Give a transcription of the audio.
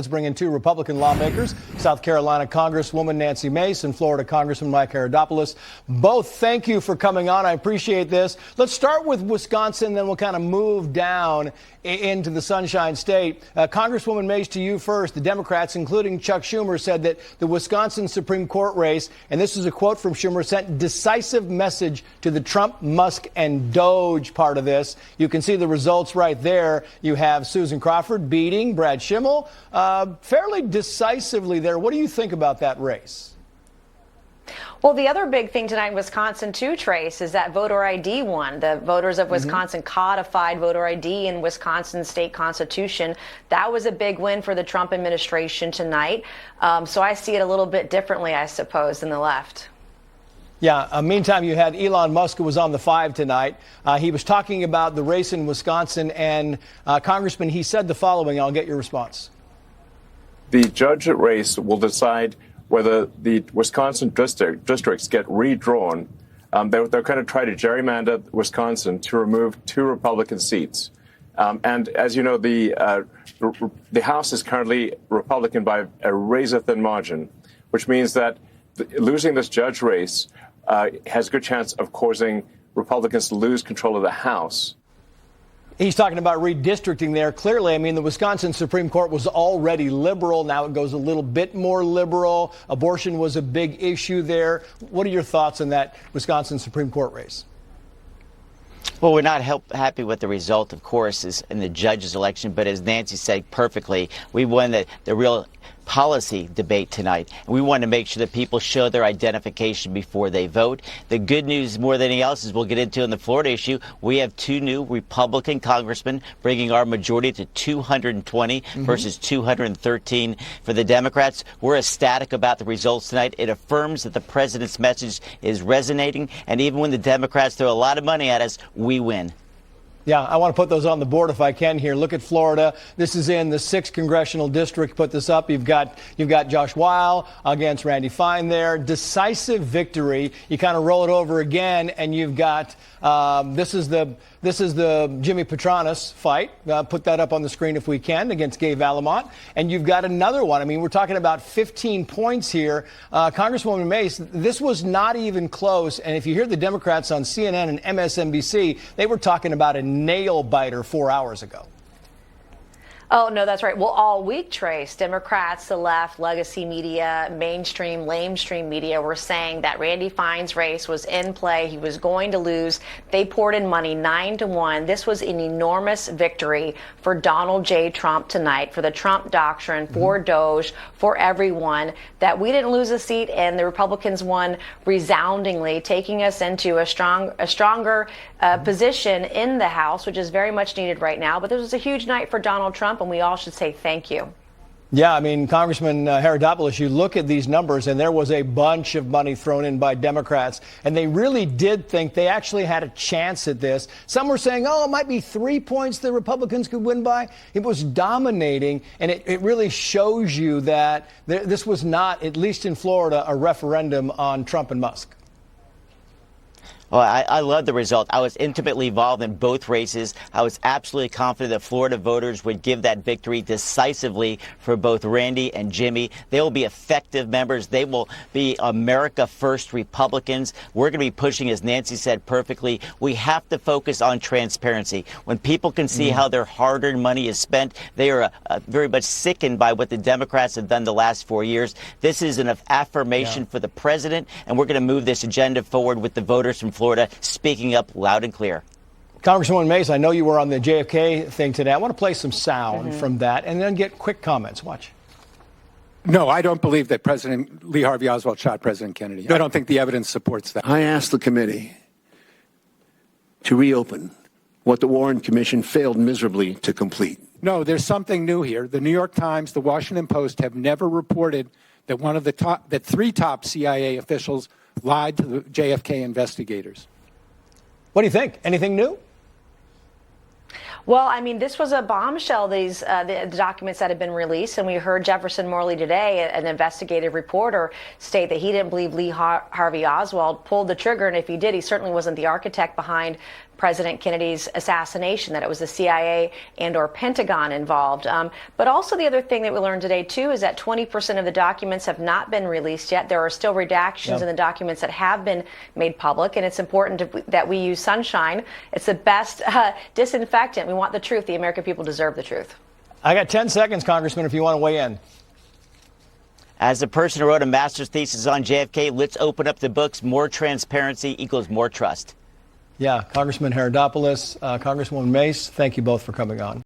Let's bring in two Republican lawmakers, South Carolina Congresswoman Nancy Mace and Florida Congressman Mike Paradopoulos. Both, thank you for coming on. I appreciate this. Let's start with Wisconsin, then we'll kind of move down into the Sunshine State. Congresswoman Mace, to you first. The Democrats, including Chuck Schumer, said that the Wisconsin Supreme Court race, and this is a quote from Schumer, sent decisive message to the Trump, Musk, and Doge part of this. You can see the results right there. You have Susan Crawford beating Brad Schimmel fairly decisively there. What do you think about that race? Well, the other big thing tonight in Wisconsin, too, Trace, is that voter ID won. The voters of Wisconsin codified voter ID in Wisconsin state constitution. That was a big win for the Trump administration tonight. So I see it a little bit differently, I suppose, than the left. Yeah. Meantime, you had Elon Musk, who was on the 5 tonight. He was talking about the race in Wisconsin. And, Congressman, he said the following. I'll get your response. The judge at race will decide whether the Wisconsin districts get redrawn. They're going to try to gerrymander Wisconsin to remove 2 Republican seats. And as you know, the House is currently Republican by a razor-thin margin, which means that losing this judge race has a good chance of causing Republicans to lose control of the House. He's talking about redistricting there. Clearly, I mean, the Wisconsin Supreme Court was already liberal. Now it goes a little bit more liberal. Abortion was a big issue there. What are your thoughts on that Wisconsin Supreme Court race? Well, we're not happy with the result, of course, is in the judge's election. But as Nancy said perfectly, we won the real policy debate tonight. And we want to make sure that people show their identification before they vote. The good news, more than anything else, is we'll get into in the Florida issue. We have 2 new Republican congressmen, bringing our majority to 220 versus 213 for the Democrats. We're ecstatic about the results tonight. It affirms that the president's message is resonating. And even when the Democrats throw a lot of money at us, we win. Yeah, I want to put those on the board if I can here. Look at Florida. This is in the 6th congressional district. Put this up. You've got Josh Weil against Randy Fine there. Decisive victory. You kind of roll it over again, and you've got this is the Jimmy Petranos fight. Put that up on the screen if we can, against Gay Valamont. And you've got another one. I mean, we're talking about 15 points here. Congresswoman Mace, this was not even close. And if you hear the Democrats on CNN and MSNBC, they were talking about a nail biter 4 hours ago. Oh, no, that's right. Well, all week, Trace, Democrats, the left, legacy media, mainstream, lamestream media were saying that Randy Fine's race was in play. He was going to lose. They poured in money 9-1. This was an enormous victory for Donald J. Trump tonight, for the Trump doctrine, for Doge, for everyone, that we didn't lose a seat and the Republicans won resoundingly, taking us into a stronger position in the House, which is very much needed right now. But this was a huge night for Donald Trump, and we all should say thank you. Yeah, I mean, Congressman Paradopoulos, you look at these numbers, and there was a bunch of money thrown in by Democrats, and they really did think they actually had a chance at this. Some were saying, oh, it might be 3 points the Republicans could win by. It was dominating, and it really shows you that this was not, at least in Florida, a referendum on Trump and Musk. Well, I love the result. I was intimately involved in both races. I was absolutely confident that Florida voters would give that victory decisively for both Randy and Jimmy. They will be effective members. They will be America First Republicans. We're going to be pushing, as Nancy said perfectly, we have to focus on transparency. When people can see how their hard-earned money is spent, they are very much sickened by what the Democrats have done the last 4 years. This is an affirmation for the president, and we're going to move this agenda forward with the voters from Florida speaking up loud and clear. Congresswoman Mace, I know you were on the JFK thing today. I want to play some sound from that and then get quick comments. Watch. No, I don't believe that President Lee Harvey Oswald shot President Kennedy. I don't think the evidence supports that. I asked the committee to reopen what the Warren Commission failed miserably to complete. No, there's something new here. The New York Times, the Washington Post have never reported that 3 top CIA officials lied to the JFK investigators. What do you think? Anything new? Well, I mean, this was a bombshell, these the documents that have been released. And we heard Jefferson Morley today, an investigative reporter, state that he didn't believe Lee Harvey Oswald pulled the trigger. And if he did, he certainly wasn't the architect behind President Kennedy's assassination, that it was the CIA and or Pentagon involved. But also the other thing that we learned today, too, is that 20% of the documents have not been released yet. There are still redactions in the documents that have been made public. And it's important that we use sunshine. It's the best disinfectant. We want the truth. The American people deserve the truth. I got 10 seconds, Congressman, if you want to weigh in. As a person who wrote a master's thesis on JFK, let's open up the books. More transparency equals more trust. Yeah, Congressman Herodopoulos, Congresswoman Mace, thank you both for coming on.